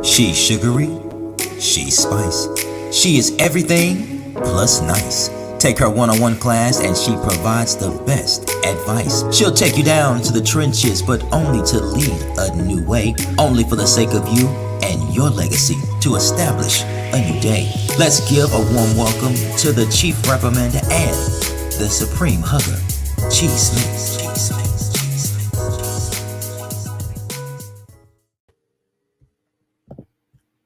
She's sugary, she's spice. She is everything plus nice. Take her one-on-one class and she provides the best advice. She'll take you down to the trenches, but only to lead a new way. Only for the sake of you and your legacy to establish a new day. Let's give a warm welcome to the Chief Reprimand and the Supreme Hugger, G. Smith. G. Smith.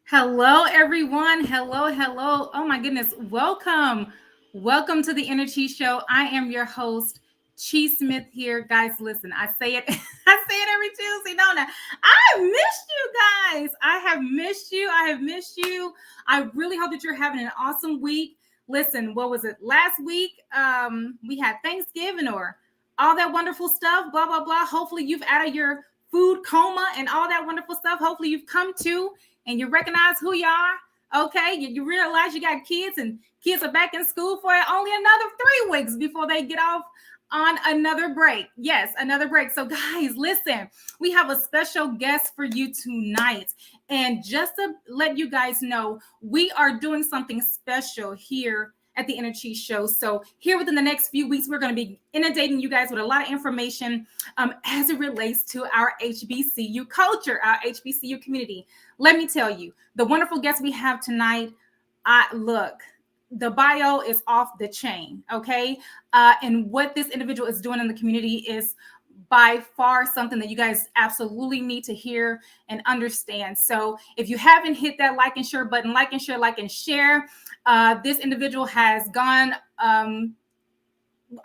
Hello, everyone. Hello. Oh my goodness. Welcome to the Energy Show. I am your host, Chi Smith here. Guys, listen, I say it every Tuesday, don't I? I missed you guys. I have missed you. I really hope that you're having an awesome week. Listen, what was it? Last week, we had Thanksgiving or all that wonderful stuff, blah, blah, blah. Hopefully you've out of your food coma and all that wonderful stuff. Hopefully you've come to and you recognize who you are, okay? You realize you got kids and kids are back in school for only another 3 weeks before they get off on another break. Yes, another break. So guys, listen, we have a special guest for you tonight. And just to let you guys know, we are doing something special here at the Energy Show. So here within the next few weeks, we're going to be inundating you guys with a lot of information as it relates to our HBCU culture, our HBCU community. Let me tell you, the wonderful guest we have tonight, look, the bio is off the chain, okay? And what this individual is doing in the community is by far something that you guys absolutely need to hear and understand. So if you haven't hit that like and share button, like and share, this individual has gone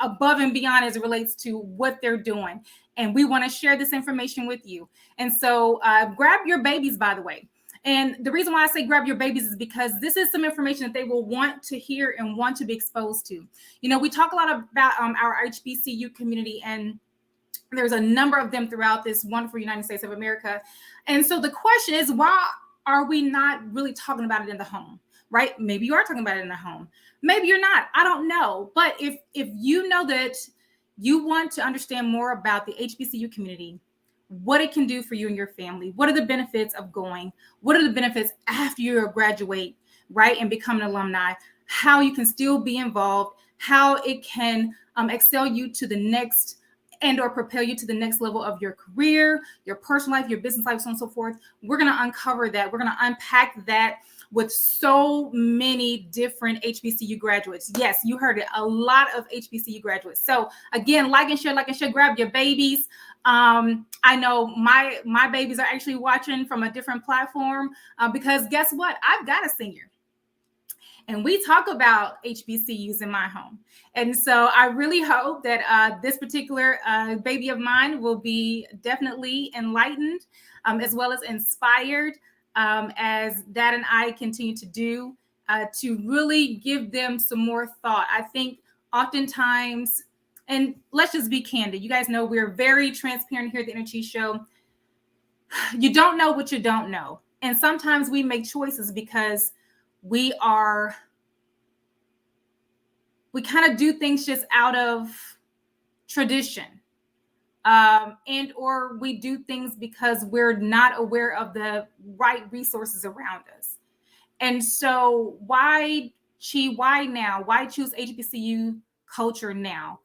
above and beyond as it relates to what they're doing. And we want to share this information with you. And so grab your babies, by the way. And the reason why I say grab your babies is because this is some information that they will want to hear and want to be exposed to. You know, we talk a lot about our HBCU community, and there's a number of them throughout this wonderful United States of America. And so the question is, why are we not really talking about it in the home, right? Maybe you are talking about it in the home. Maybe you're not. I don't know. But if you know that you want to understand more about the HBCU community, what it can do for you and your family, what are the benefits of going? What are the benefits after you graduate, right, and become an alumni? How you can still be involved, how it can excel you to the next and or propel you to the next level of your career, your personal life, your business life, so on and so forth. We're going to uncover that. We're going to unpack that with so many different HBCU graduates. Yes, you heard it. A lot of HBCU graduates. So again, like and share, grab your babies. I know my babies are actually watching from a different platform because guess what? I've got a senior. And we talk about HBCUs in my home. And so I really hope that this particular baby of mine will be definitely enlightened as well as inspired as Dad and I continue to do to really give them some more thought. I think oftentimes, and let's just be candid. You guys know we're very transparent here at the Energy Show. You don't know what you don't know. And sometimes we make choices because we kind of do things just out of tradition. And or we do things because we're not aware of the right resources around us. And so why now? Why choose HBCU culture now?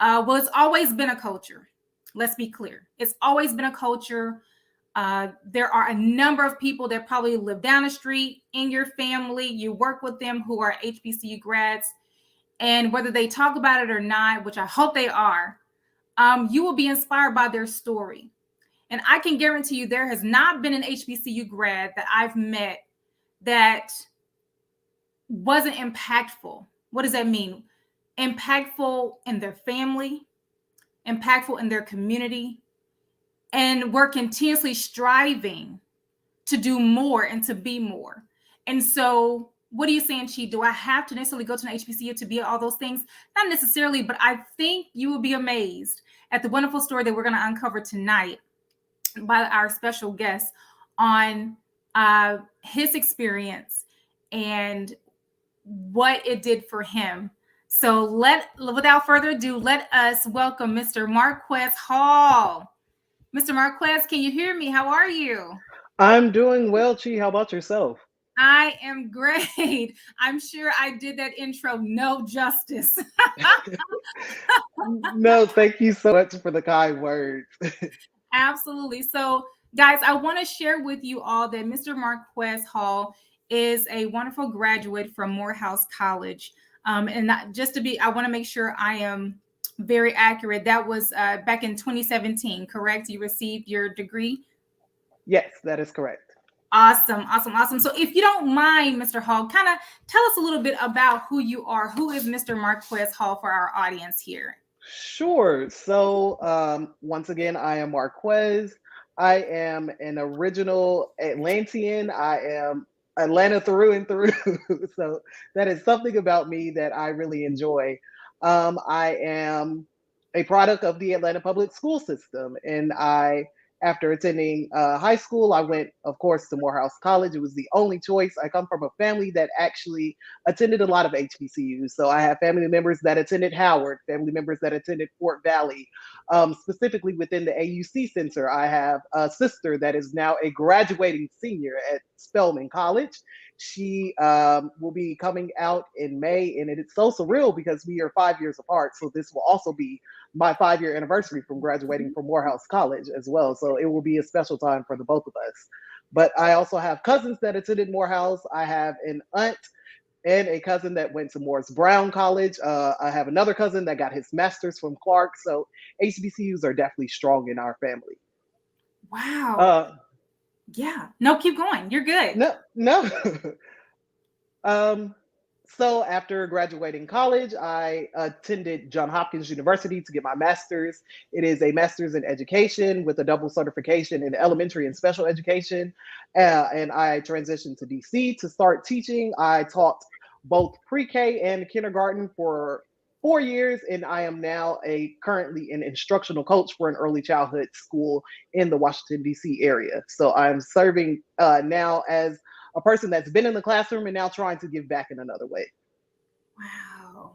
Well, it's always been a culture. Let's be clear. It's always been a culture. There are a number of people that probably live down the street in your family. You work with them who are HBCU grads. And whether they talk about it or not, which I hope they are, you will be inspired by their story. And I can guarantee you there has not been an HBCU grad that I've met that wasn't impactful. What does that mean? Impactful in their family, impactful in their community, and we're continuously striving to do more and to be more. And so what are you saying, Chi? Do I have to necessarily go to an HBCU to be all those things? Not necessarily, but I think you will be amazed at the wonderful story that we're going to uncover tonight by our special guest on his experience and what it did for him. So without further ado, let us welcome Mr. Marquez Hall. Mr. Marquez, can you hear me? How are you? I'm doing well, Chi. How about yourself? I am great. I'm sure I did that intro no justice. No, thank you so much for the kind words. Absolutely. So, guys, I want to share with you all that Mr. Marquez Hall is a wonderful graduate from Morehouse College. And not, just to be, I want to make sure I am very accurate. That was back in 2017, correct? You received your degree. Yes, that is correct. Awesome, awesome, awesome. So, if you don't mind, Mr. Hall, kind of tell us a little bit about who you are. Who is Mr. Marquez Hall for our audience here? Sure. So, once again, I am Marquez. I am an original Atlantean. I am Atlanta through and through. So, that is something about me that I really enjoy. I am a product of the Atlanta public school system, and after attending high school, I went, of course, to Morehouse College. It was the only choice. I come from a family that actually attended a lot of HBCUs. So I have family members that attended Howard, family members that attended Fort Valley. Specifically within the AUC Center, I have a sister that is now a graduating senior at Spelman College. She will be coming out in May, and it's so surreal because we are 5 years apart. So this will also be my 5 year anniversary from graduating from Morehouse College as well. So it will be a special time for the both of us. But I also have cousins that attended Morehouse. I have an aunt and a cousin that went to Morris Brown College. I have another cousin that got his master's from Clark. So HBCUs are definitely strong in our family. Wow. Uh, Yeah. No, keep going. You're good. no, no. um, so after graduating college, I attended Johns Hopkins University to get my master's. It is a master's in education with a double certification in elementary and special education. And I transitioned to DC to start teaching. I taught both pre-K and kindergarten for 4 years, and I am now currently an instructional coach for an early childhood school in the Washington D.C. area. So I'm serving now as a person that's been in the classroom and now trying to give back in another way. Wow.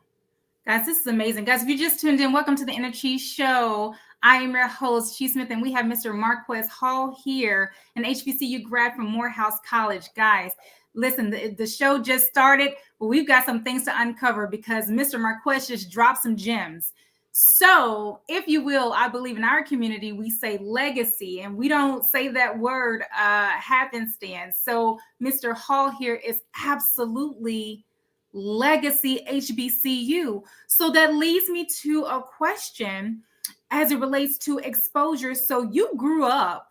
Guys, this is amazing. Guys, if you just tuned in, welcome to the Inner Chi Show. I am your host, Chi Smith, and we have Mr. Marquez Hall here, an HBCU grad from Morehouse College. Guys, listen, the show just started, but we've got some things to uncover because Mr. Marquez just dropped some gems. So, if you will, I believe in our community, we say legacy, and we don't say that word happenstance. So, Mr. Hall here is absolutely legacy HBCU. So that leads me to a question as it relates to exposure. So you grew up,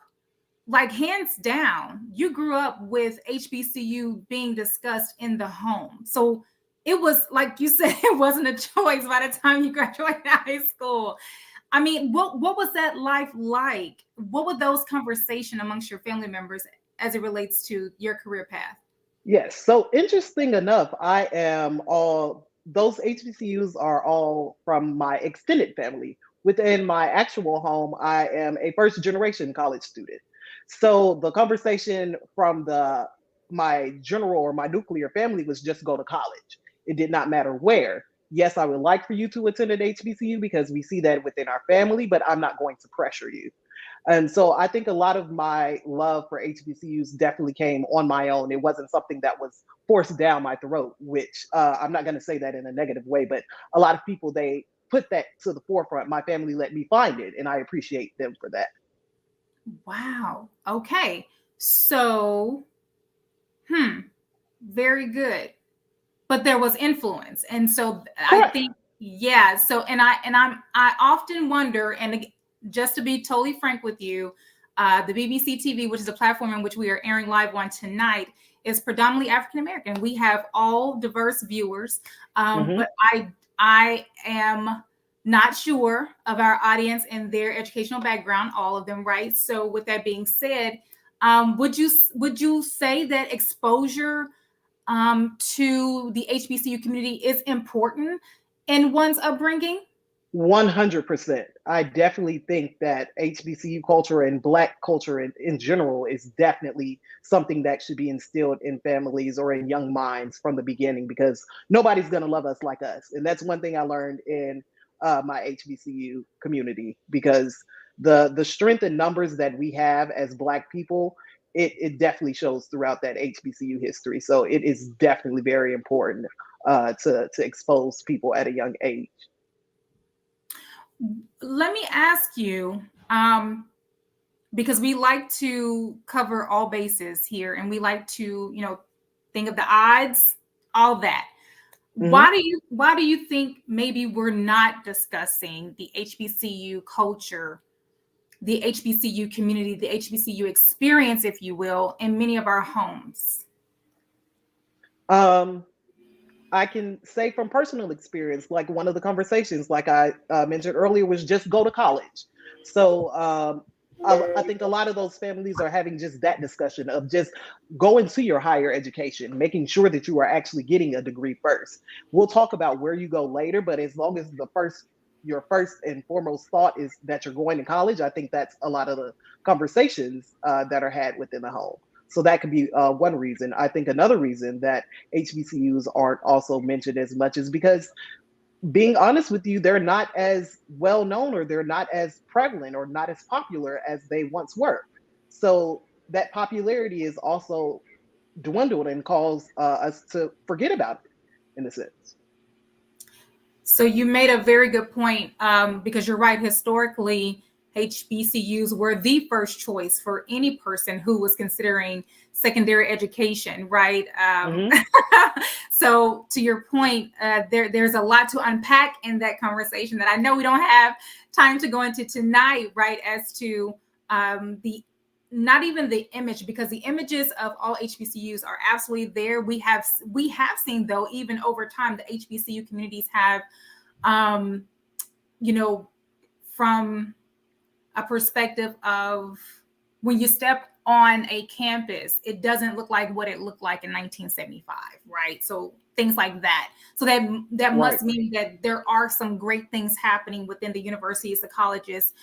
like hands down, you grew up with HBCU being discussed in the home. So it was like you said, it wasn't a choice by the time you graduated high school. I mean, what was that life like? What were those conversations amongst your family members as it relates to your career path? Yes. So interesting enough, I am all those HBCUs are all from my extended family. Within my actual home, I am a first generation college student. So the conversation from the my general or my nuclear family was just go to college. It did not matter where. Yes, I would like for you to attend an HBCU because we see that within our family, but I'm not going to pressure you. And so I think a lot of my love for HBCUs definitely came on my own. It wasn't something that was forced down my throat, which I'm not going to say that in a negative way, but a lot of people, they put that to the forefront. My family let me find it, and I appreciate them for that. Wow. Okay. So, very good. But there was influence. And so I Correct. think, yeah. So, I often wonder, and just to be totally frank with you, the BBC TV, which is a platform in which we are airing live on tonight, is predominantly African American. We have all diverse viewers, Hmm. but I am not sure of our audience and their educational background, all of them, right? So, with that being said, would you say that exposure to the HBCU community is important in one's upbringing? 100%. I definitely think that HBCU culture and Black culture in general is definitely something that should be instilled in families or in young minds from the beginning because nobody's going to love us like us. And that's one thing I learned in my HBCU community because the strength and numbers that we have as Black people it definitely shows throughout that HBCU history. So it is definitely very important to expose people at a young age. Let me ask you, because we like to cover all bases here, and we like to, think of the odds, all that. Mhm. Why do you think maybe we're not discussing the HBCU culture, the HBCU community, the HBCU experience, if you will, in many of our homes? Um, I can say from personal experience, like one of the conversations, like I mentioned earlier, was just go to college. So I think a lot of those families are having just that discussion of just going to your higher education, making sure that you are actually getting a degree first. We'll talk about where you go later, but as long as your first and foremost thought is that you're going to college, I think that's a lot of the conversations that are had within the home. So that could be one reason. I think another reason that HBCUs aren't also mentioned as much is because, being honest with you, they're not as well known, or they're not as prevalent, or not as popular as they once were. So that popularity is also dwindled and cause us to forget about it in a sense. So you made a very good point, because you're right. Historically, HBCUs were the first choice for any person who was considering secondary education, right? Hmm. So to your point, there's a lot to unpack in that conversation that I know we don't have time to go into tonight, right? As to the not even the image, because the images of all HBCUs are absolutely there. We have seen, though, even over time, the HBCU communities have, um, you know, from a perspective of when you step on a campus, it doesn't look like what it looked like in 1975, right? So things like that. So that Right. must mean that there are some great things happening within the universities, the colleges,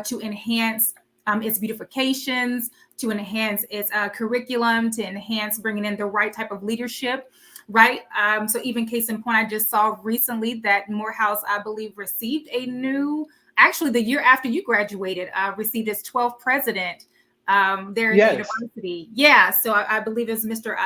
to enhance its beautifications, to enhance its curriculum, to enhance bringing in the right type of leadership, right? So even case in point, I just saw recently that Morehouse, I believe, received a new, actually the year after you graduated, received its 12th president there in the Yes. university. Yeah, so I believe it's Mr.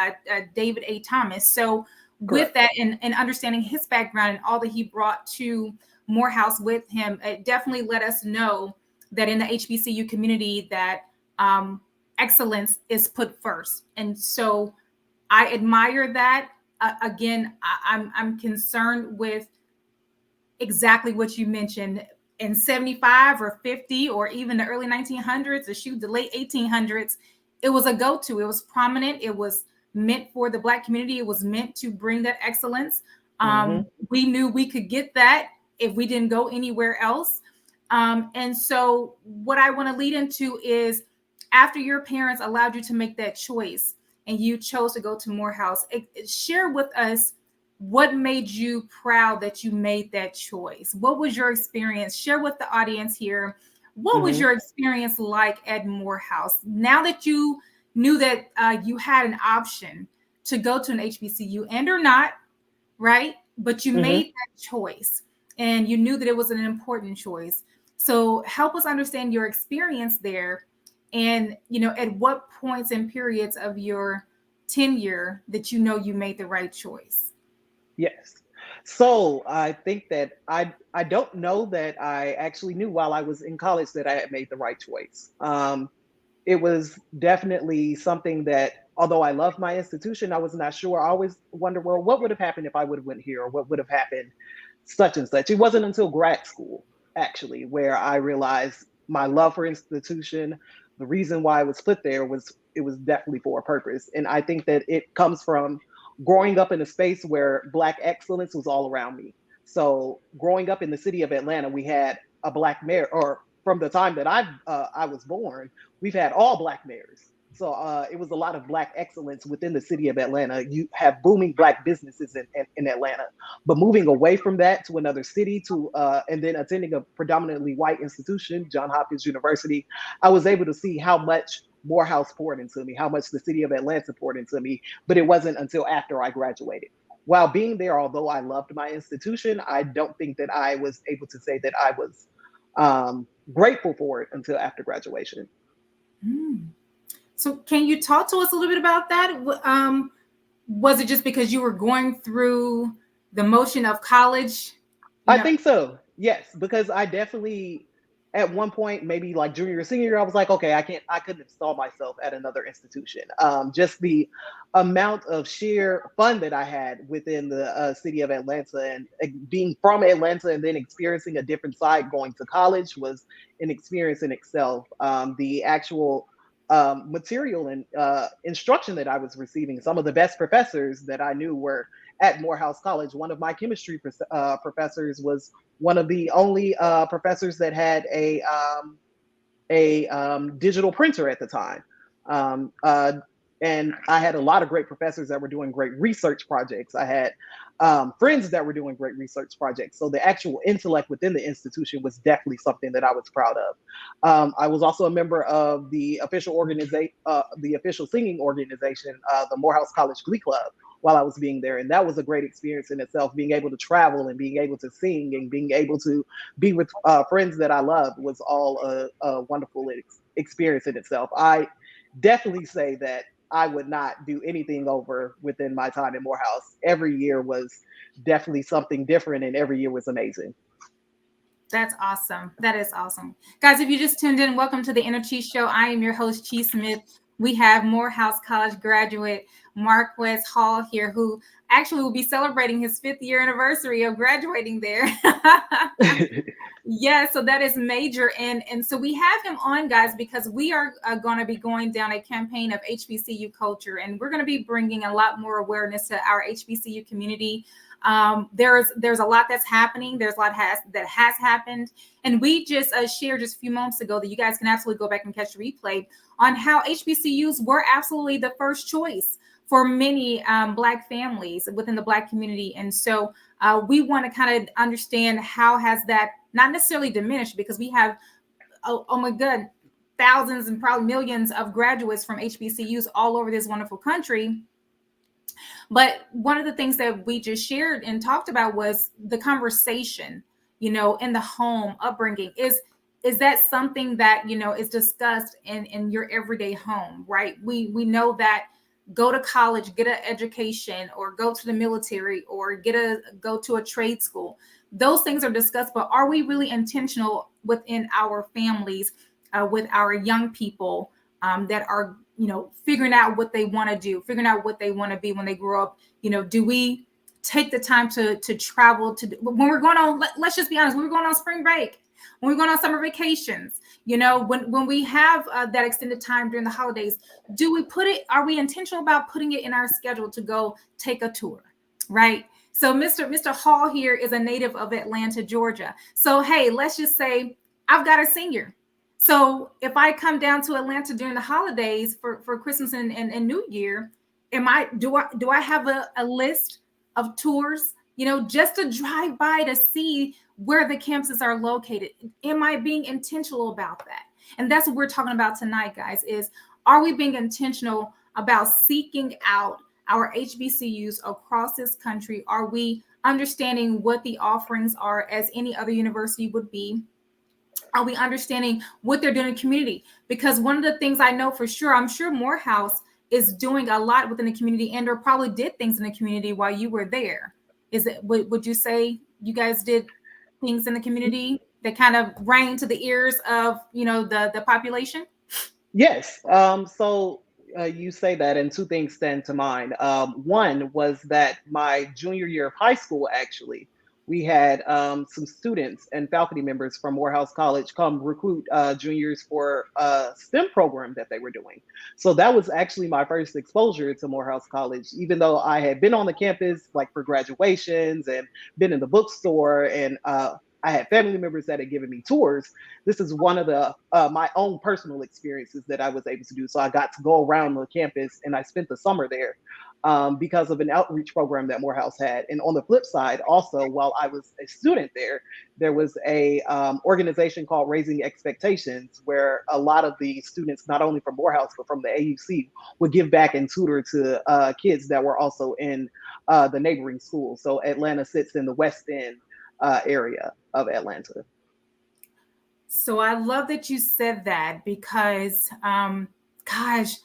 David A. Thomas. So with Correct. that, and understanding his background and all that he brought to Morehouse with him, it definitely let us know that in the HBCU community that excellence is put first. And so I admire that. Again, I'm concerned with exactly what you mentioned in 75 or 50 or even the early 1900s, or shoot, the late 1800s. It was a go-to. It was prominent. It was meant for the Black community. It was meant to bring that excellence. Hmm. We knew we could get that if we didn't go anywhere else. And so what I want to lead into is, after your parents allowed you to make that choice and you chose to go to Morehouse, share with us what made you proud that you made that choice. What was your experience? Share with the audience here. What was Hmm. your experience like at Morehouse? Now that you knew that you had an option to go to an HBCU and or not, right? But you Hmm. made that choice and you knew that it was an important choice. So help us understand your experience there, and at what points and periods of your tenure that you made the right choice. Yes. So I think that I don't know that I actually knew while I was in college that I had made the right choice. It was definitely something that, although I loved my institution, I was not sure. I always wonder, well, what would have happened if I would have went here, or what would have happened, such and such. It wasn't until grad school, actually, where I realized my love for institution, the reason why I was put there was, it was definitely for a purpose. And I think that it comes from growing up in a space where Black excellence was all around me. So growing up in the city of Atlanta, we had a Black mayor, or from the time that I was born, we've had all Black mayors. So it was a lot of Black excellence within the city of Atlanta. You have booming Black businesses in Atlanta, but moving away from that to another city, to and then attending a predominantly white institution, John Hopkins University, I was able to see how much Morehouse poured into me, how much the city of Atlanta poured into me. But it wasn't until after I graduated. While being there, although I loved my institution, I don't think that I was able to say that I was grateful for it until after graduation. Mm. So can you talk to us a little bit about that? Was it just because you were going through the motion of college? You I know, think so. Yes, because I definitely at one point, maybe like junior or senior year, I was like, okay, I couldn't install myself at another institution. Just the amount of sheer fun that I had within the city of Atlanta, and being from Atlanta and then experiencing a different side going to college was an experience in itself. The actual material and instruction that I was receiving, some of the best professors that I knew were at Morehouse College. One of my chemistry professors was one of the only professors that had a digital printer at the time. Um, uh, and I had a lot of great professors that were doing great research projects. I had friends that were doing great research projects. So the actual intellect within the institution was definitely something that I was proud of. I was also a member of the official organization, the official singing organization, the Morehouse College Glee Club, while I was being there. And that was a great experience in itself, being able to travel and being able to sing and being able to be with friends that I loved was all a wonderful experience in itself. I definitely say that I would not do anything over within my time in Morehouse. Every year was definitely something different, and every year was amazing. that's awesome. That is awesome. Guys, if you just tuned in, welcome to the Inner Chi Show. I am your host, Chi Smith. We have Morehouse College graduate Marquez Hall here, who actually will be celebrating his 5th-year anniversary of graduating there. Yeah, so that is major. And so we have him on, guys, because we are going to be going down a campaign of HBCU culture, and we're going to be bringing a lot more awareness to our HBCU community. There's a lot that's happening. There's a lot that has happened, and we just shared just a few moments ago that you guys can absolutely go back and catch the replay on how HBCUs were absolutely the first choice for many Black families within the Black community. And so we want to kind of understand how has that not necessarily diminished, because we have, oh my God, thousands and probably millions of graduates from HBCUs all over this wonderful country. But one of the things that we just shared and talked about was the conversation, in the home upbringing. Is that something that, is discussed in your everyday home, right? We know that go to college, get an education, or go to the military, or go to a trade school. Those things are discussed, but are we really intentional within our families, with our young people that are, figuring out what they want to do, figuring out what they want to be when they grow up? Do we take the time to travel when we're going on, let's just be honest, when we're going on spring break, when we're going on summer vacations, when we have that extended time during the holidays, are we intentional about putting it in our schedule to go take a tour, right? So Mr. Hall here is a native of Atlanta, Georgia. So, hey, let's just say I've got a senior. So if I come down to Atlanta during the holidays for Christmas and New Year, do I have a list of tours, just to drive by to see where the campuses are located? Am I being intentional about that? And that's what we're talking about tonight, guys, is are we being intentional about seeking out our HBCUs across this country? Are we understanding what the offerings are as any other university would be? Are we understanding what they're doing in the community? Because one of the things I know for sure, I'm sure Morehouse is doing a lot within the community, and or probably did things in the community while you were there. Would you say you guys did things in the community that kind of rang to the ears of, the population? Yes. So you say that, and two things stand to mind. One was that my junior year of high school, actually, we had some students and faculty members from Morehouse College come recruit juniors for a STEM program that they were doing. So that was actually my first exposure to Morehouse College, even though I had been on the campus like for graduations and been in the bookstore, and I had family members that had given me tours. This is one of the my own personal experiences that I was able to do. So I got to go around the campus, and I spent the summer there because of an outreach program that Morehouse had. And on the flip side, also, while I was a student there was a organization called Raising Expectations, where a lot of the students, not only from Morehouse but from the AUC, would give back and tutor to kids that were also in the neighboring schools. So Atlanta sits in the West End area of Atlanta. So I love that you said that, because, gosh,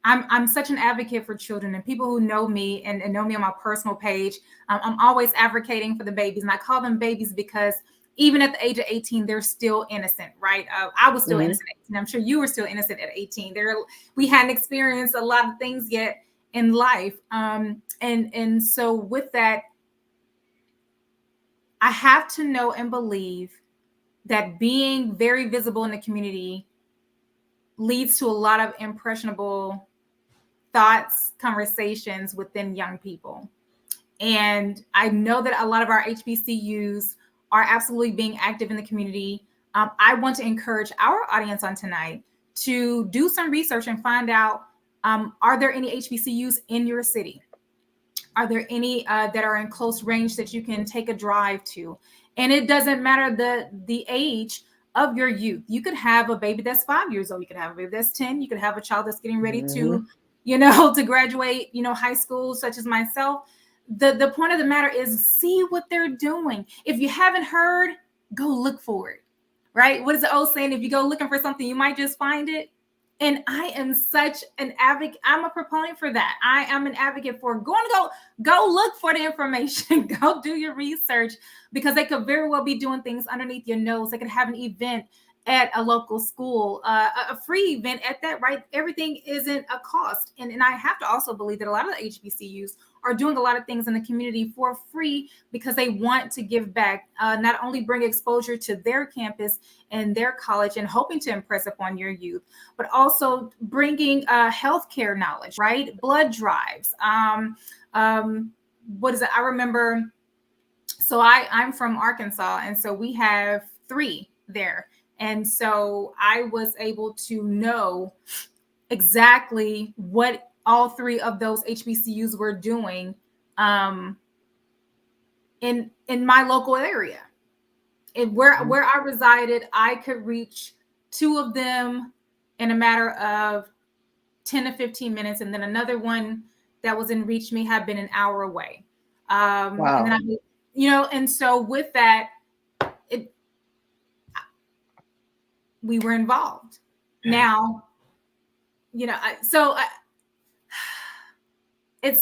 I'm such an advocate for children, and people who know me and know me on my personal page. I'm always advocating for the babies, and I call them babies because even at the age of 18, they're still innocent, right? I was still innocent at 18. I'm sure you were still innocent at 18. We hadn't experienced a lot of things yet in life. And so with that, I have to know and believe that being very visible in the community leads to a lot of impressionable thoughts, conversations within young people. And I know that a lot of our HBCUs are absolutely being active in the community. I want to encourage our audience on tonight to do some research and find out, are there any HBCUs in your city? Are there any that are in close range that you can take a drive to? And it doesn't matter the age of your youth. You could have a baby that's 5 years old. You could have a baby that's 10. You could have a child that's getting ready to, to graduate, high school, such as myself. The point of the matter is see what they're doing. If you haven't heard, go look for it, right? What is the old saying? If you go looking for something, you might just find it. And I am such an advocate. I'm a proponent for that. I am an advocate for go look for the information. Go do your research, because they could very well be doing things underneath your nose. They could have an event at a local school, a free event at that, right? Everything isn't a cost. And I have to also believe that a lot of the HBCUs are doing a lot of things in the community for free because they want to give back, not only bring exposure to their campus and their college and hoping to impress upon your youth, but also bringing healthcare knowledge, right? Blood drives. What is it? I remember, so I'm from Arkansas, and so we have 3 there. And so I was able to know exactly what all 3 of those HBCUs were doing in my local area. And where I resided, I could reach 2 of them in a matter of 10 to 15 minutes. And then another one that was in reach me had been an hour away. Wow. And then and so with that, we were involved. Now, it's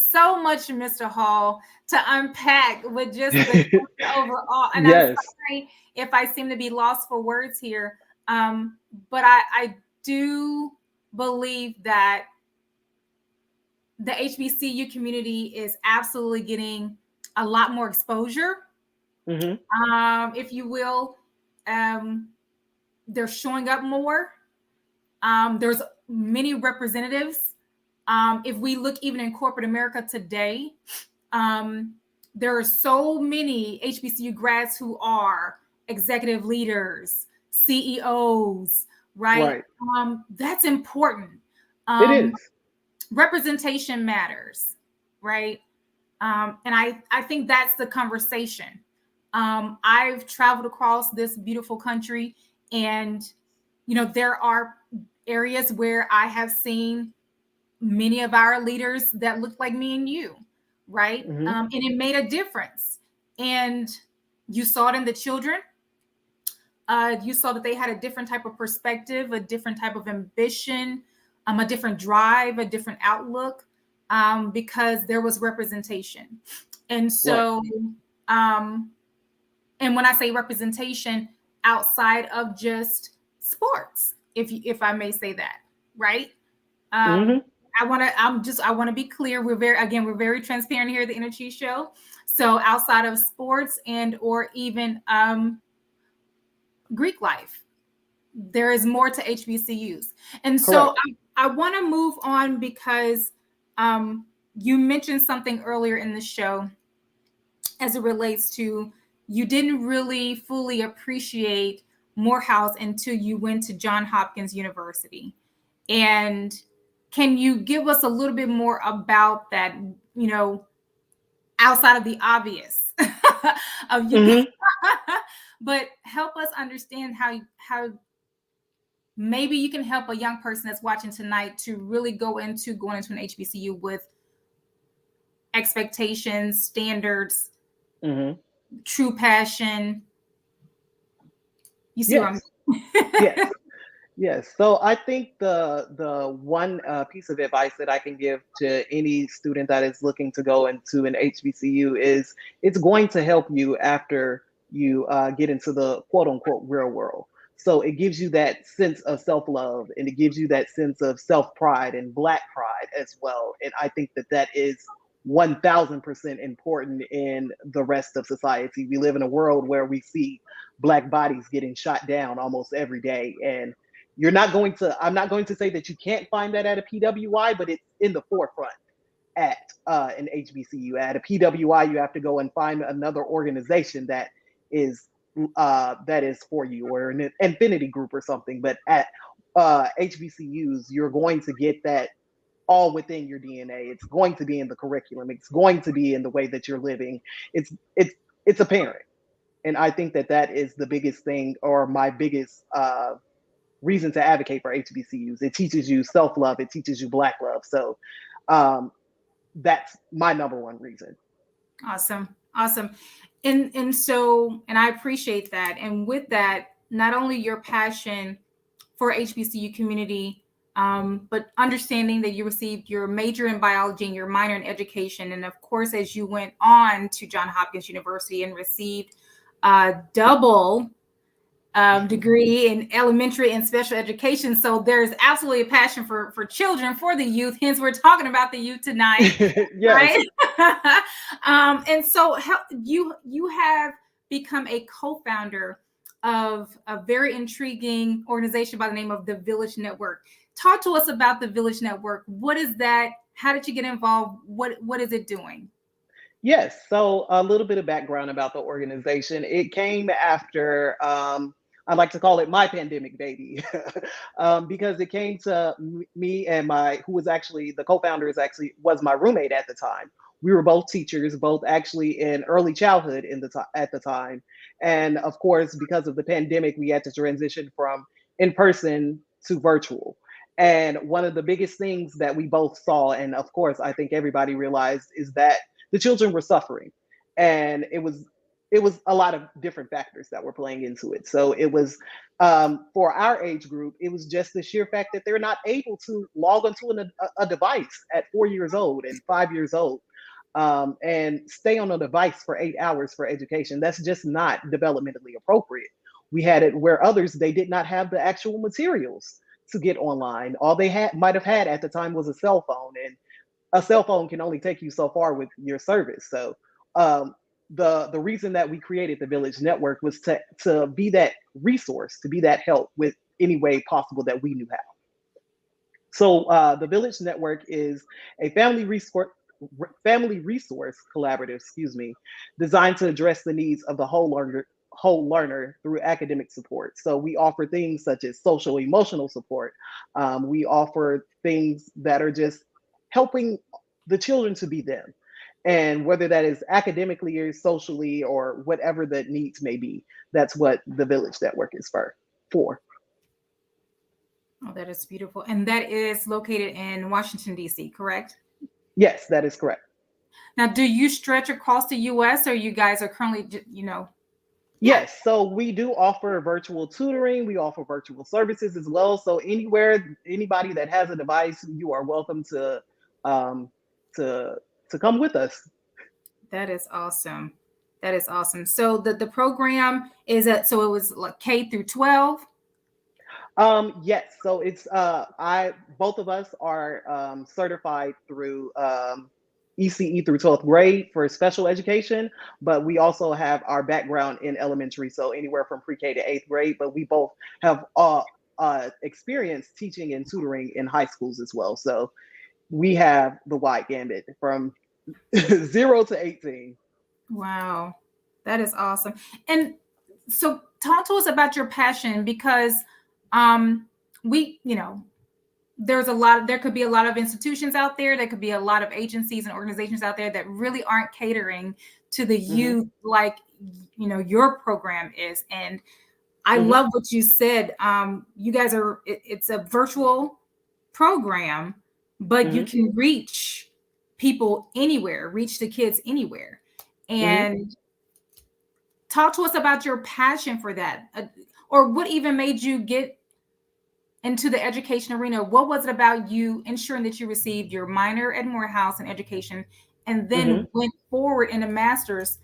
so much, Mr. Hall, to unpack with just the overall. And yes. I'm sorry if I seem to be lost for words here, but I do believe that the HBCU community is absolutely getting a lot more exposure, if you will. They're showing up more. There's many representatives. If we look even in corporate America today, there are so many HBCU grads who are executive leaders, CEOs, right? That's important. It is. Representation matters, right? And I think that's the conversation. I've traveled across this beautiful country, and there are areas where I have seen many of our leaders that look like me and you, right? And it made a difference. And you saw it in the children. You saw that they had a different type of perspective, a different type of ambition, a different drive, a different outlook, because there was representation. And so, and when I say representation, outside of just sports, if I may say that, right? I want to be clear. We're very transparent here at the Inner Chi Show. So outside of sports and or even Greek life, there is more to HBCUs. And so I want to move on because you mentioned something earlier in the show as it relates to you didn't really fully appreciate Morehouse until you went to Johns Hopkins University. And can you give us a little bit more about that, outside of the obvious of you, but help us understand how maybe you can help a young person that's watching tonight to really going into an HBCU with expectations, standards, true passion. You see what I'm Yes. Yes. So I think the one piece of advice that I can give to any student that is looking to go into an HBCU is it's going to help you after you get into the quote unquote real world. So it gives you that sense of self love, and it gives you that sense of self pride and Black pride as well. And I think that that is 1000% important in the rest of society. We live in a world where we see Black bodies getting shot down almost every day, and I'm not going to say that you can't find that at a PWI, but it's in the forefront at an HBCU. At a PWI, you have to go and find another organization is that is for you, or an affinity group or something. But at HBCUs, you're going to get that all within your DNA. It's going to be in the curriculum. It's going to be in the way that you're living. It's it's it's apparent, and I think that that is the biggest thing, or my biggest reason to advocate for HBCUs. It teaches you self love. It teaches you Black love. So um, that's my number one reason. Awesome. Awesome. And I appreciate that. And with that, not only your passion for HBCU community, but understanding that you received your major in biology and your minor in education. And of course, as you went on to Johns Hopkins University and received a double degree in elementary and special education. So there's absolutely a passion for children, for the youth. Hence, we're talking about the youth tonight, Yes. right? And so you have become a co-founder of a very intriguing organization by the name of the Village Network. Talk to us about the Village Network. What is that? How did you get involved? What is it doing? Yes. So a little bit of background about the organization. It came after, I like to call it my pandemic baby, because it came to me and who was actually the co-founder, was my roommate at the time. We were both teachers, both actually in early childhood at the time. And of course, because of the pandemic, we had to transition from in person to virtual. And one of the biggest things that we both saw, and of course, I think everybody realized, is that the children were suffering, and it was a lot of different factors that were playing into it. So it was, for our age group, it was just the sheer fact that they're not able to log onto a device at 4 years old and 5 years old, and stay on a device for 8 hours for education. That's just not developmentally appropriate. We had it where others, they did not have the actual materials to get online. All they might have had at the time was a cell phone, and a cell phone can only take you so far with your service. So the reason that we created the Village Network was to be that resource, to be that help with any way possible that we knew how. So the Village Network is a family resource collaborative, designed to address the needs of the whole learner through academic support. So we offer things such as social emotional support. We offer things that are just helping the children to be them. And whether that is academically or socially or whatever the needs may be, that's what the Village Network is for. Oh, that is beautiful. And that is located in Washington, D.C., correct? Yes, that is correct. Now, do you stretch across the U.S. or you guys are currently, Yes, so we do offer virtual tutoring. We offer virtual services as well. So anybody that has a device, you are welcome um, to come with us. That is awesome. That is awesome. So the program so it was like K through 12. Yes, so it's I both of us are certified through ECE through 12th grade for special education, but we also have our background in elementary, so anywhere from pre-K to 8th grade. But we both have experience teaching and tutoring in high schools as well. So we have the wide gambit from 0 to 18. Wow, that is awesome. And so talk to us about your passion, because we, there could be a lot of institutions out there, there could be a lot of agencies and organizations out there that really aren't catering to the youth like your program is. And I love what you said. You guys it's a virtual program, but you can reach people anywhere, reach the kids anywhere. And talk to us about your passion for that, or what even made you get into the education arena, what was it about you ensuring that you received your minor at Morehouse in education and Hmm. then went forward in a master's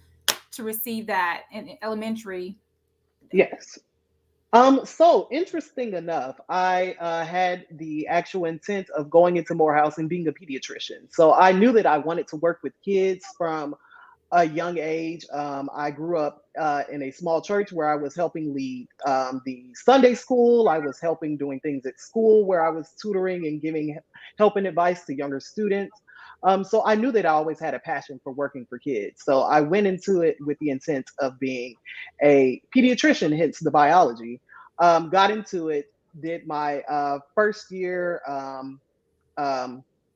to receive that in elementary? Yes. So interesting enough, I had the actual intent of going into Morehouse and being a pediatrician. So I knew that I wanted to work with kids from a young age. I grew up in a small church where I was helping lead the Sunday school. I was helping doing things at school where I was tutoring and giving help and advice to younger students. So I knew that I always had a passion for working for kids. So I went into it with the intent of being a pediatrician, hence the biology. Got into it, did my first year um,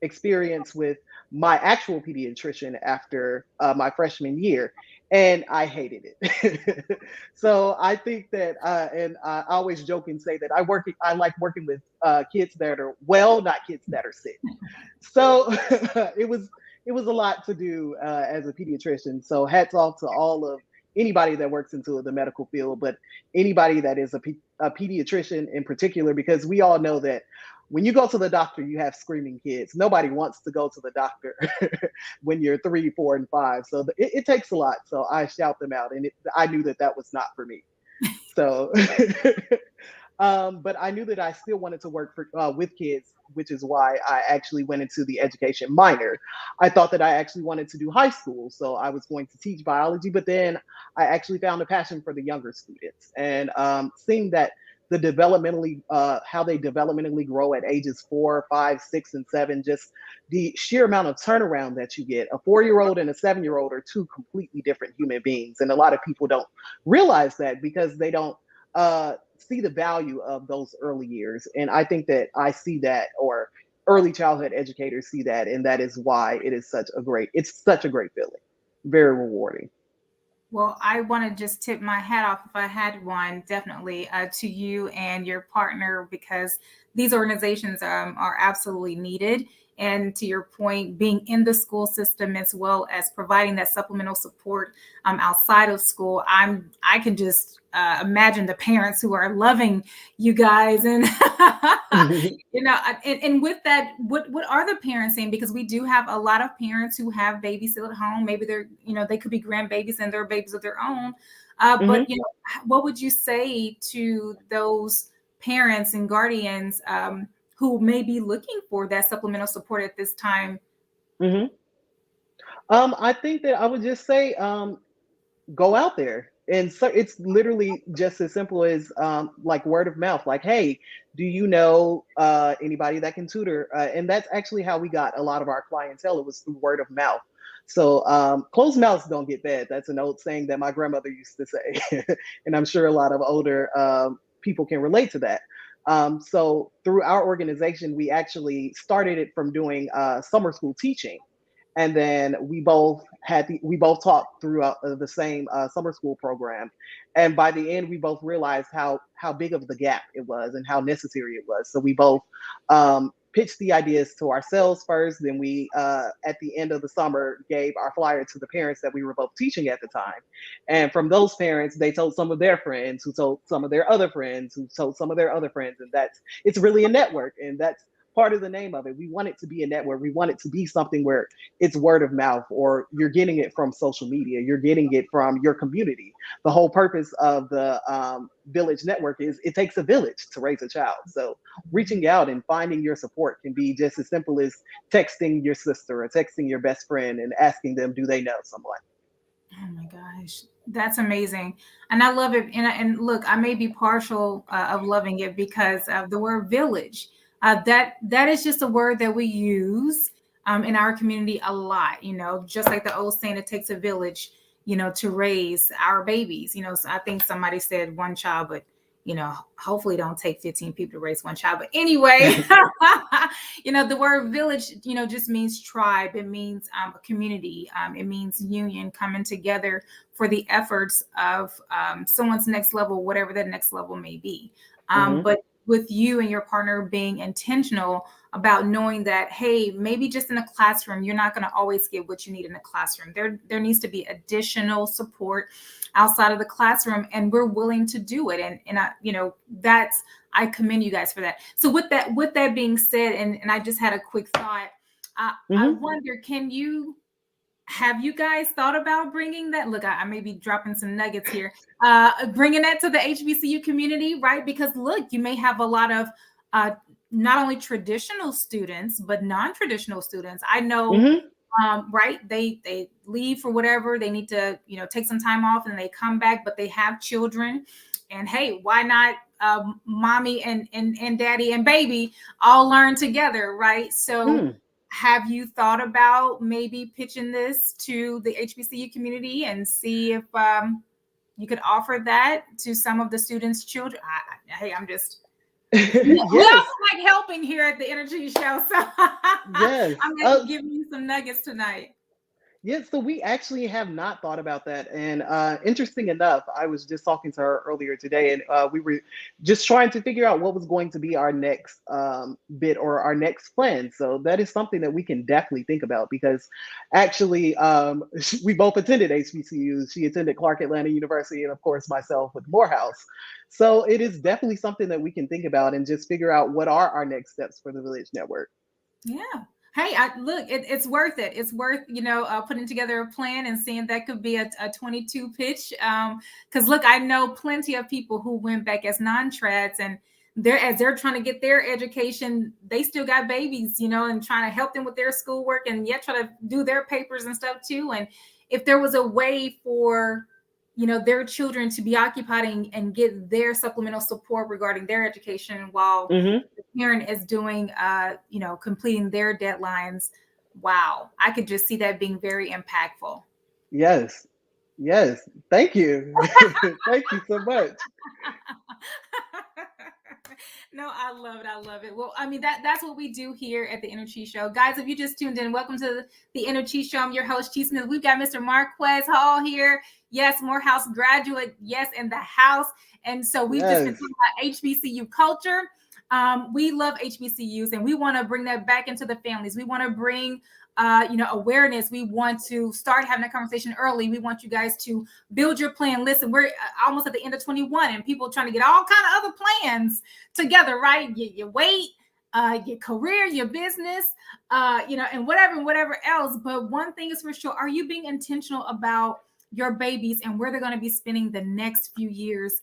experience with my actual pediatrician after my freshman year, and I hated it. So I think that, and I always joke and say that I like working with kids that are well, not kids that are sick. So it was a lot to do as a pediatrician. So hats off to all of anybody that works into the medical field, but anybody that is a pediatrician in particular, because we all know that when you go to the doctor, you have screaming kids. Nobody wants to go to the doctor when you're 3, 4, and 5. So it takes a lot. So I shout them out, and I knew that that was not for me. So, but I knew that I still wanted to work with kids, which is why I actually went into the education minor. I thought that I actually wanted to do high school, so I was going to teach biology, but then I actually found a passion for the younger students and seeing that the developmentally, how they developmentally grow at ages 4, 5, 6, and 7, just the sheer amount of turnaround that you get. A 4-year-old and a 7-year-old are two completely different human beings, and a lot of people don't realize that because they don't see the value of those early years. And I think that I see that, or early childhood educators see that, and that is why it's such a great feeling, very rewarding. Well, I want to just tip my hat off, if I had one, definitely to you and your partner, because these organizations are absolutely needed. And to your point, being in the school system as well as providing that supplemental support outside of school, I can just imagine the parents who are loving you guys, and you know, and with that, what are the parents saying? Because we do have a lot of parents who have babies still at home. Maybe they're, you know, they could be grandbabies and they're babies of their own. Hmm. But you know, what would you say to those parents and guardians who may be looking for that supplemental support at this time? Hmm. I think that I would just say, go out there. And so it's literally just as simple as like word of mouth. Like, hey, do you know anybody that can tutor? And that's actually how we got a lot of our clientele. It was through word of mouth. So closed mouths don't get fed. That's an old saying that my grandmother used to say, and I'm sure a lot of older people can relate to that. So through our organization, we actually started it from doing summer school teaching, and then we both taught throughout the same summer school program, and by the end we both realized how big of the gap it was and how necessary it was. So we both pitched the ideas to ourselves first, then we at the end of the summer gave our flyer to the parents that we were both teaching at the time, and from those parents they told some of their friends who told some of their other friends who told some of their other friends, and that's it's really a network, and that's part of the name of it. We want it to be a network. We want it to be something where it's word of mouth, or you're getting it from social media, you're getting it from your community. The whole purpose of the village network is it takes a village to raise a child. So reaching out and finding your support can be just as simple as texting your sister or texting your best friend and asking them, do they know someone? Oh my gosh, that's amazing, and I love it. And look, I may be partial of loving it because of the word village. That is just a word that we use in our community a lot. You know, just like the old saying, "It takes a village," you know, to raise our babies. You know, so I think somebody said one child, but you know, hopefully, don't take 15 people to raise one child. But anyway, you know, the word village, you know, just means tribe. It means a community. It means union, coming together for the efforts of someone's next level, whatever that next level may be. Hmm. But with you and your partner being intentional about knowing that, hey, maybe just in a classroom, you're not going to always get what you need in a classroom. There needs to be additional support outside of the classroom, and we're willing to do it. And I, you know, that's, I commend you guys for that. So with that being said, and I just had a quick thought. I wonder, have you guys thought about bringing that? Look, I may be dropping some nuggets here. Bringing that to the HBCU community, right? Because look, you may have a lot of not only traditional students, but non-traditional students. I know, right? They leave for whatever they need to, take some time off, and they come back, but they have children. And hey, why not mommy and daddy and baby all learn together, right? So have you thought about maybe pitching this to the HBCU community and see if you could offer that to some of the students' children? Hey, I'm just we also like helping here at the Energy Show, so Yes. I'm going to give you some nuggets tonight. Yes, so we actually have not thought about that. And interesting enough, I was just talking to her earlier today, and we were just trying to figure out what was going to be our next bit or our next plan. So that is something that we can definitely think about, because actually we both attended HBCUs. She attended Clark Atlanta University, and of course myself with Morehouse. So it is definitely something that we can think about and just figure out what are our next steps for the Village Network. Yeah. Hey, look, it's worth it. It's worth, putting together a plan and seeing that could be a 22 pitch. Because look, I know plenty of people who went back as non-trads, and they're trying to get their education, they still got babies, and trying to help them with their schoolwork, and yet try to do their papers and stuff too. And if there was a way for their children to be occupied and get their supplemental support regarding their education while the parent is doing, completing their deadlines. Wow. I could just see that being very impactful. Yes. Yes. Thank you. Thank you so much. No, I love it. I love it. Well, I mean, that's what we do here at the Energy Show. Guys, if you just tuned in, welcome to the Energy Show. I'm your host, T. Smith. We've got Mr. Marquez Hall here. Yes, Morehouse graduate. Yes, in the house. And so we've just been talking about HBCU culture. We love HBCUs, and we want to bring that back into the families. We want to bring awareness. We want to start having a conversation early. We want you guys to build your plan. Listen, we're almost at the end of 21, and people are trying to get all kind of other plans together, right? Your weight, your career, your business, and whatever else. But one thing is for sure: are you being intentional about your babies and where they're going to be spending the next few years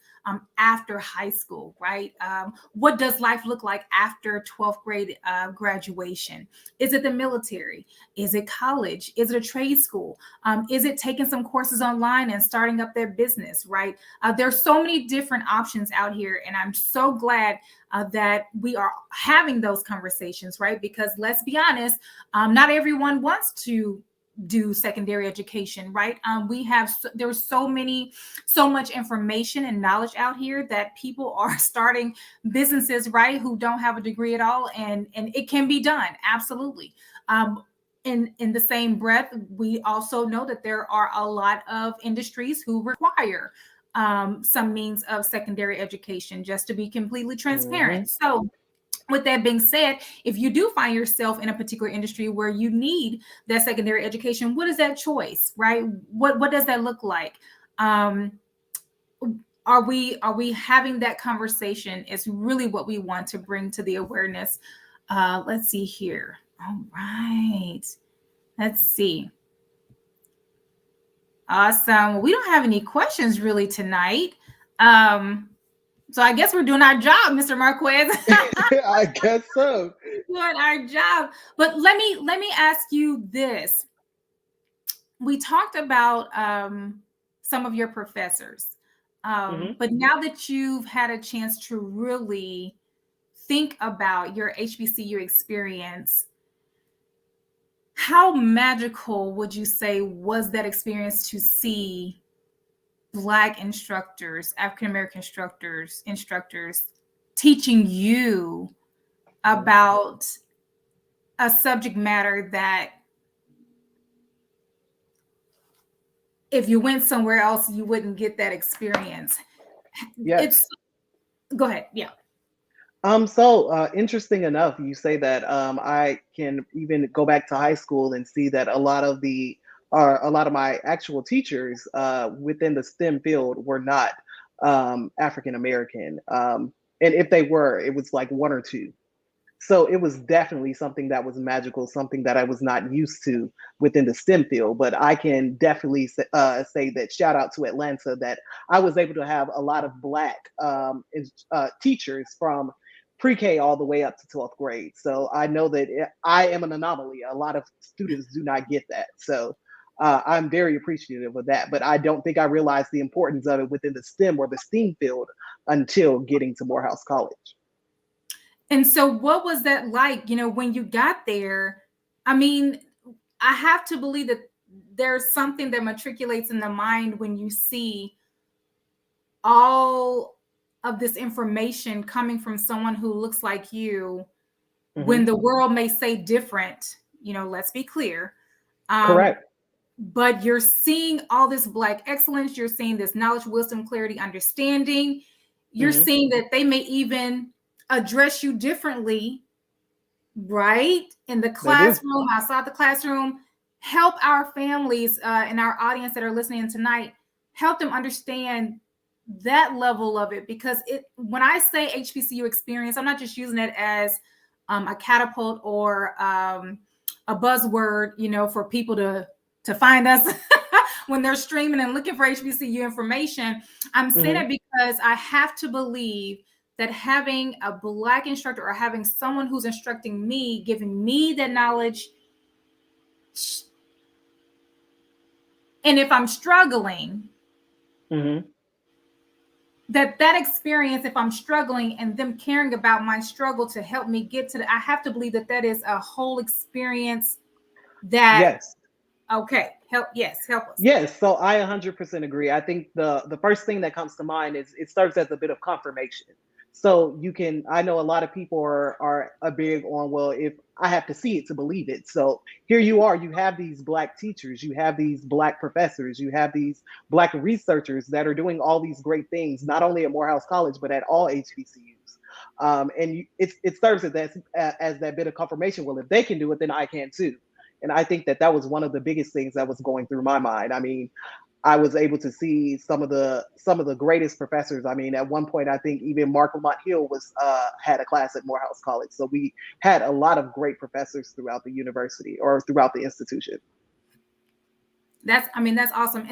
after high school, right? What does life look like after 12th grade graduation? Is it the military? Is it college? Is it a trade school? Is it taking some courses online and starting up their business, right? There's so many different options out here, and I'm so glad that we are having those conversations, right? Because let's be honest, not everyone wants to do secondary education, right? There's so much information and knowledge out here that people are starting businesses, right, who don't have a degree at all, and it can be done, absolutely. In the same breath, we also know that there are a lot of industries who require some means of secondary education, just to be completely transparent. So with that being said, if you do find yourself in a particular industry where you need that secondary education, what is that choice, right? What does that look like? Are we having that conversation? Is really what we want to bring to the awareness. Let's see here. All right. Let's see. Awesome. We don't have any questions really tonight. So I guess we're doing our job, Mr. Marquez. I guess so. Doing our job. But let me ask you this. We talked about some of your professors. But now that you've had a chance to really think about your HBCU experience, how magical would you say was that experience to see Black instructors, African-American instructors teaching you about a subject matter that if you went somewhere else, you wouldn't get that experience? Yes. Go ahead. Yeah. So interesting enough, you say that I can even go back to high school and see that a lot of my actual teachers within the STEM field were not African American. And if they were, it was like one or two. So it was definitely something that was magical, something that I was not used to within the STEM field. But I can definitely say that shout out to Atlanta that I was able to have a lot of Black teachers from pre-K all the way up to 12th grade. So I know that I am an anomaly. A lot of students do not get that. So I'm very appreciative of that. But I don't think I realized the importance of it within the STEM or the STEAM field until getting to Morehouse College. And so what was that like, when you got there? I mean, I have to believe that there's something that matriculates in the mind when you see all of this information coming from someone who looks like you, when the world may say different, let's be clear. Correct. But you're seeing all this Black excellence, you're seeing this knowledge, wisdom, clarity, understanding. You're seeing that they may even address you differently, right? In the classroom, outside the classroom. Help our families and our audience that are listening tonight, help them understand that level of it. Because when I say HBCU experience, I'm not just using it as a catapult or a buzzword, for people to find us when they're streaming and looking for HBCU information. I'm saying that because I have to believe that having a Black instructor or having someone who's instructing me, giving me that knowledge, and if I'm struggling, that experience, if I'm struggling, and them caring about my struggle to help me get to I have to believe that is a whole experience that. Yes. Okay. Help us. Yes, so I 100% agree. I think the first thing that comes to mind is it serves as a bit of confirmation. So I know a lot of people are big on, well, if I have to see it to believe it. So here you are, you have these Black teachers, you have these Black professors, you have these Black researchers that are doing all these great things, not only at Morehouse College, but at all HBCUs. It serves as that bit of confirmation. Well, if they can do it, then I can too. And I think that was one of the biggest things that was going through my mind. I mean, I was able to see some of the greatest professors. I mean, at one point, I think even Marquez Hill had a class at Morehouse College. So we had a lot of great professors throughout the university or throughout the institution. That's awesome.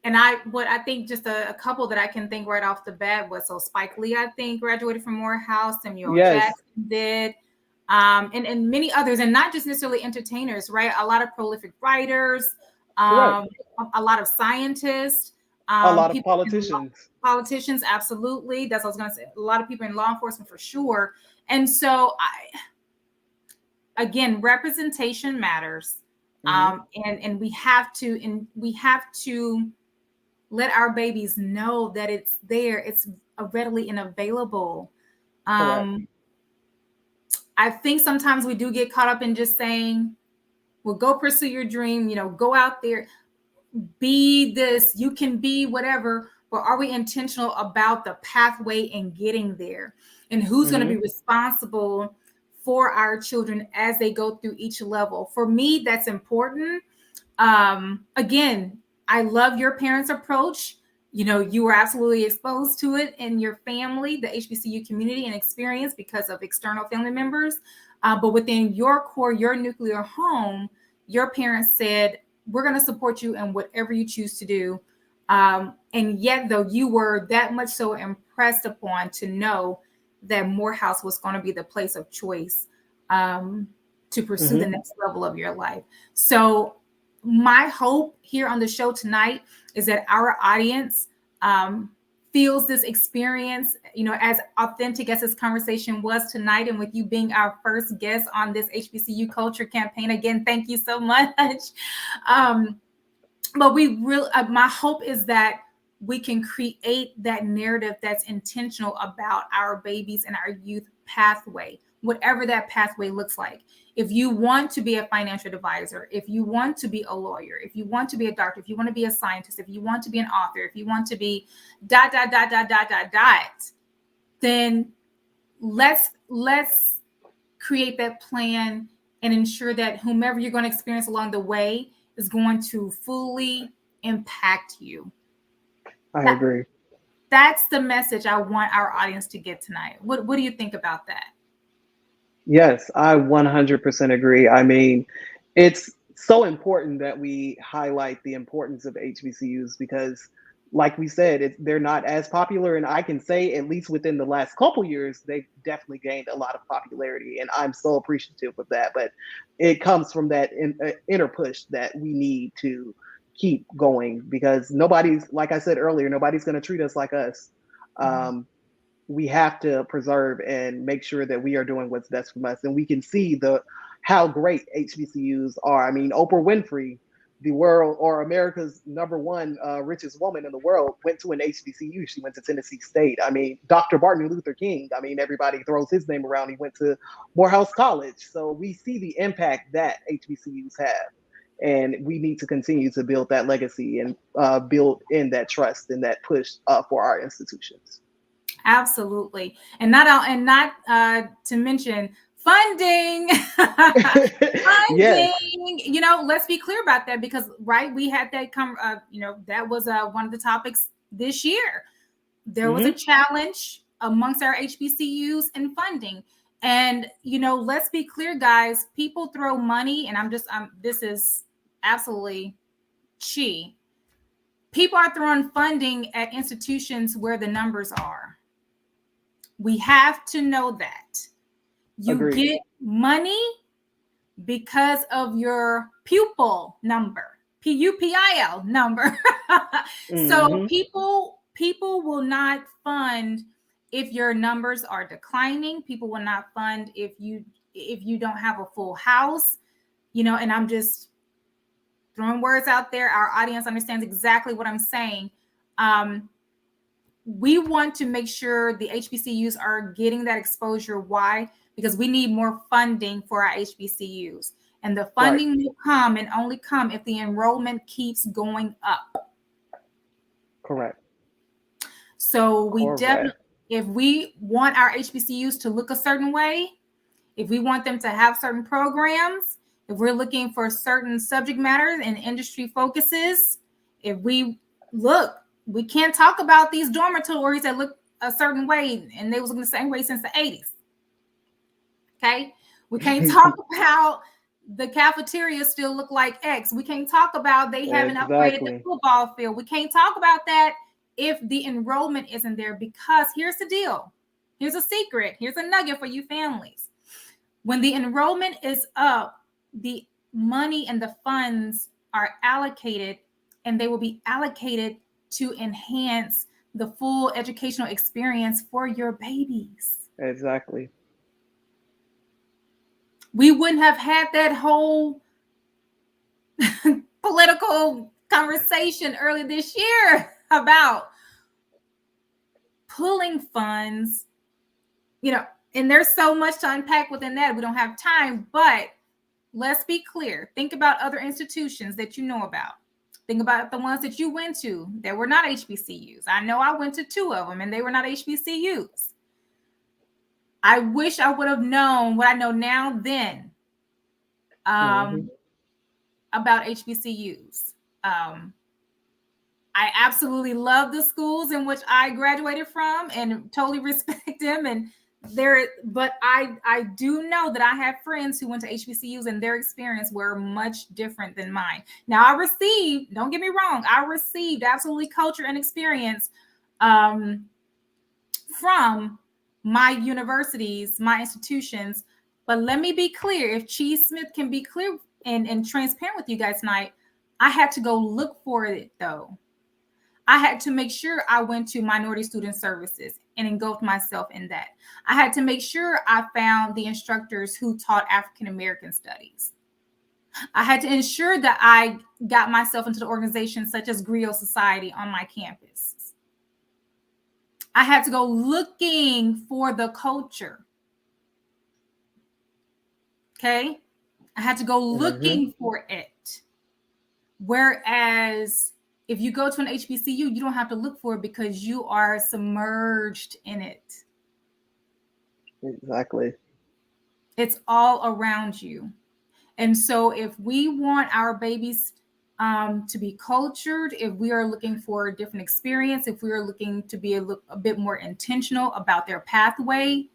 And I think just a couple that I can think right off the bat was, so Spike Lee, I think, graduated from Morehouse. Samuel Jackson did. And many others, and not just necessarily entertainers, right? A lot of prolific writers, a lot of scientists, a lot of politicians, absolutely. That's what I was going to say. A lot of people in law enforcement for sure. And so, again, representation matters, and we have to let our babies know that it's there, it's readily and available. I think sometimes we do get caught up in just saying, well, go pursue your dream, go out there, be this, you can be whatever, but are we intentional about the pathway and getting there? And who's going to be responsible for our children as they go through each level? For me, that's important. Again, I love your parents' approach. You were absolutely exposed to it in your family, the HBCU community and experience because of external family members. But within your core, your nuclear home, your parents said, we're going to support you in whatever you choose to do. And yet, though, you were that much so impressed upon to know that Morehouse was going to be the place of choice to pursue the next level of your life. So my hope here on the show tonight is that our audience feels this experience, as authentic as this conversation was tonight, and with you being our first guest on this HBCU Culture campaign. Again, thank you so much. But my hope is that we can create that narrative that's intentional about our babies and our youth pathway, whatever that pathway looks like. If you want to be a financial advisor, if you want to be a lawyer, if you want to be a doctor, if you want to be a scientist, if you want to be an author, if you want to be ... then let's create that plan and ensure that whomever you're going to experience along the way is going to fully impact you. I agree. That's the message I want our audience to get tonight. What do you think about that? Yes, I 100% agree. I mean, it's so important that we highlight the importance of HBCUs because, like we said, they're not as popular. And I can say, at least within the last couple years, they've definitely gained a lot of popularity. And I'm so appreciative of that. But it comes from that inner push that we need to keep going because nobody's, like I said earlier, nobody's going to treat us like us. Um, we have to preserve and make sure that we are doing what's best for us. And we can see how great HBCUs are. I mean, Oprah Winfrey, the world or America's number one richest woman in the world, went to an HBCU. She went to Tennessee State. I mean, Dr. Martin Luther King, I mean, everybody throws his name around. He went to Morehouse College. So we see the impact that HBCUs have. And we need to continue to build that legacy and build in that trust and that push for our institutions. Absolutely. And not to mention funding. Yes. Funding. Let's be clear about that because we had that that was one of the topics this year. There was a challenge amongst our HBCUs in funding. And let's be clear, guys, people throw money, and this is absolutely chi. People are throwing funding at institutions where the numbers are. We have to know that you Agreed. get money because of your pupil number, PUPIL number. So people will not fund if your numbers are declining. People will not fund if you don't have a full house, and I'm just throwing words out there. Our audience understands exactly what I'm saying. We want to make sure the HBCUs are getting that exposure. Why? Because we need more funding for our HBCUs. And the funding will come and only come if the enrollment keeps going up. Correct. So we definitely, if we want our HBCUs to look a certain way, if we want them to have certain programs, if we're looking for certain subject matters and industry focuses, we can't talk about these dormitories that look a certain way and they was looking the same way since the 80s. Okay. We can't talk about the cafeteria still look like X. We can't talk about they haven't upgraded the football field. We can't talk about that if the enrollment isn't there, because here's the deal. Here's a secret. Here's a nugget for you families. When the enrollment is up, the money and the funds are allocated, and they will be allocated to enhance the full educational experience for your babies. Exactly. We wouldn't have had that whole political conversation earlier this year about pulling funds, and there's so much to unpack within that. We don't have time, but let's be clear. Think about other institutions that you know about. Think about the ones that you went to that were not HBCUs. I know I went to 2 of them and they were not HBCUs. I wish I would have known what I know now then about HBCUs. I absolutely love the schools in which I graduated from and totally respect them. But I do know that I have friends who went to HBCUs and their experience were much different than mine. Now don't get me wrong, I received absolutely culture and experience from my universities, my institutions. But let me be clear, if Cheese Smith can be clear and transparent with you guys tonight, I had to go look for it though. I had to make sure I went to Minority Student Services and engulfed myself in that. I had to make sure I found the instructors who taught African American studies. I had to ensure that I got myself into the organizations such as Griot Society on my campus. I had to go looking for the culture. Okay? I had to go looking for it. Whereas if you go to an HBCU, you don't have to look for it because you are submerged in it. Exactly. It's all around you. And so if we want our babies to be cultured, if we are looking for a different experience, if we are looking to be a bit more intentional about their pathway,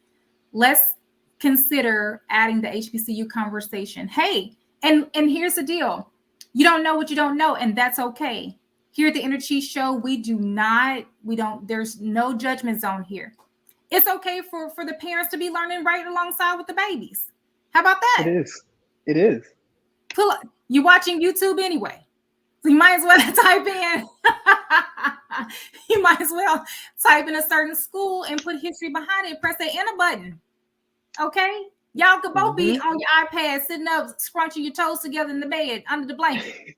let's consider adding the HBCU conversation. Hey, and here's the deal. You don't know what you don't know, and that's okay. Here at the Inner Chief Show, there's no judgment zone here. It's okay for the parents to be learning right alongside with the babies. How about that? It is. You're watching YouTube anyway. So you might as well type in a certain school and put history behind it. Press the enter button. Okay? Y'all could both be on your iPad, sitting up, scrunching your toes together in the bed under the blanket.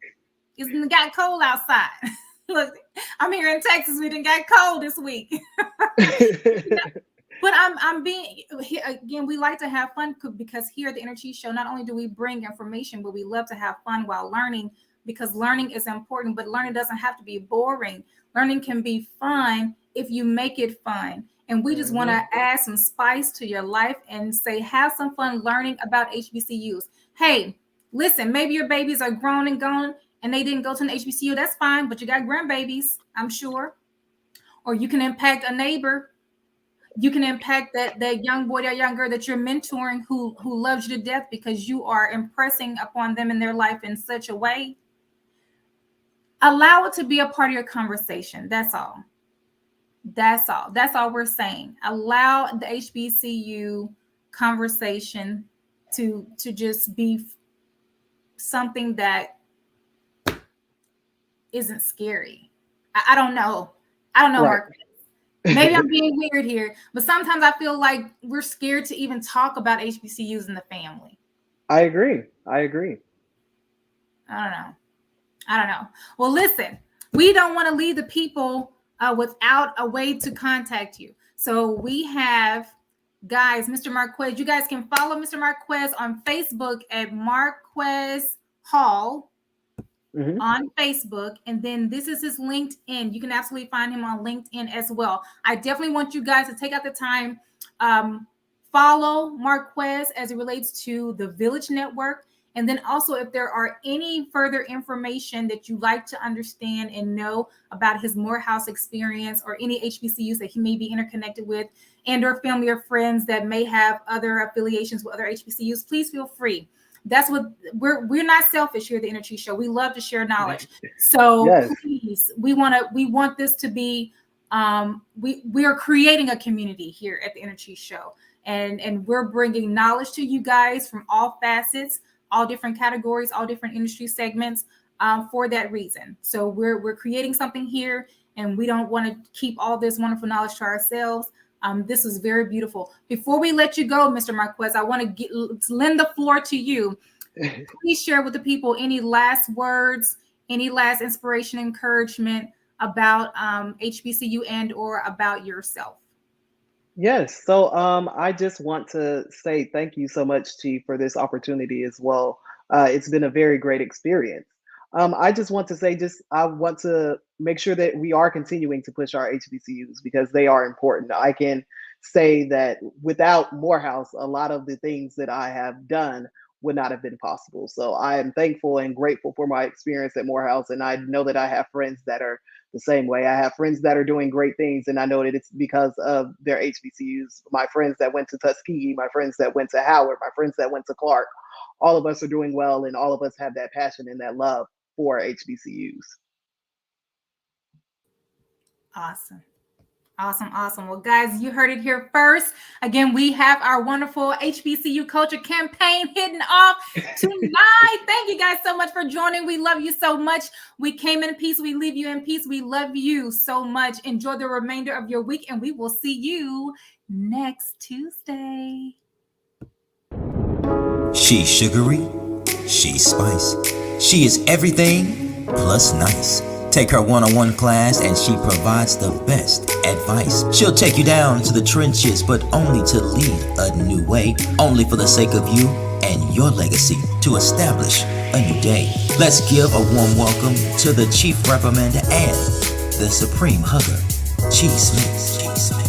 It's got cold outside. Look, I'm here in Texas. We done got cold this week. But I'm being again. We like to have fun because here at the Inner Chief Show, not only do we bring information, but we love to have fun while learning, because learning is important. But learning doesn't have to be boring. Learning can be fun if you make it fun. And we just want to add some spice to your life and say, have some fun learning about HBCUs. Hey, listen, maybe your babies are grown and gone and they didn't go to an HBCU. That's fine, but you got grandbabies, I'm sure. Or you can impact a neighbor. You can impact that young boy or young girl that you're mentoring who loves you to death because you are impressing upon them in their life in such a way. Allow it to be a part of your conversation. That's all. That's all we're saying. Allow the HBCU conversation to just be something that isn't scary. I don't know. Right. Mark. Maybe I'm being weird here, but sometimes I feel like we're scared to even talk about HBCUs in the family. I agree. I don't know. Well, listen, we don't want to leave the people without a way to contact you. So we have, guys, Mr. Marquez. You guys can follow Mr. Marquez on Facebook at Marquez Hall on Facebook. And then this is his LinkedIn. You can absolutely find him on LinkedIn as well. I definitely want you guys to take out the time, follow Marquez as it relates to the Village Network. And then also, if there are any further information that you'd like to understand and know about his Morehouse experience or any HBCUs that he may be interconnected with and or family or friends that may have other affiliations with other HBCUs, please feel free. That's what we're not selfish here at the Inner Chief Show. We love to share knowledge. So please, we want this to be, we are creating a community here at the Inner Chief Show. And we're bringing knowledge to you guys from all facets, all different categories, all different industry segments for that reason. So we're creating something here, and we don't want to keep all this wonderful knowledge to ourselves. This is very beautiful. Before we let you go, Mr. Marquez, I want to lend the floor to you. Please share with the people any last words, any last inspiration, encouragement about HBCU and or about yourself. Yes. So I just want to say thank you so much, Chief, for this opportunity as well. It's been a very great experience. I just want to say, I want to make sure that we are continuing to push our HBCUs because they are important. I can say that without Morehouse, a lot of the things that I have done would not have been possible. So I am thankful and grateful for my experience at Morehouse. And I know that I have friends that are the same way. I have friends that are doing great things, and I know that it's because of their HBCUs. My friends that went to Tuskegee, my friends that went to Howard, my friends that went to Clark, all of us are doing well, and all of us have that passion and that love for HBCUs. Awesome. Well, guys, you heard it here first. Again, we have our wonderful HBCU Culture campaign hitting off tonight. Thank you guys so much for joining. We love you so much. We came in peace. We leave you in peace. We love you so much. Enjoy the remainder of your week, and we will see you next Tuesday. She's sugary. She's spice. She is everything plus nice. Take her one-on-one class and she provides the best advice. She'll take you down to the trenches, but only to lead a new way. Only for the sake of you and your legacy to establish a new day. Let's give a warm welcome to the Chief Reprimander and the Supreme Hugger, Chief Smith.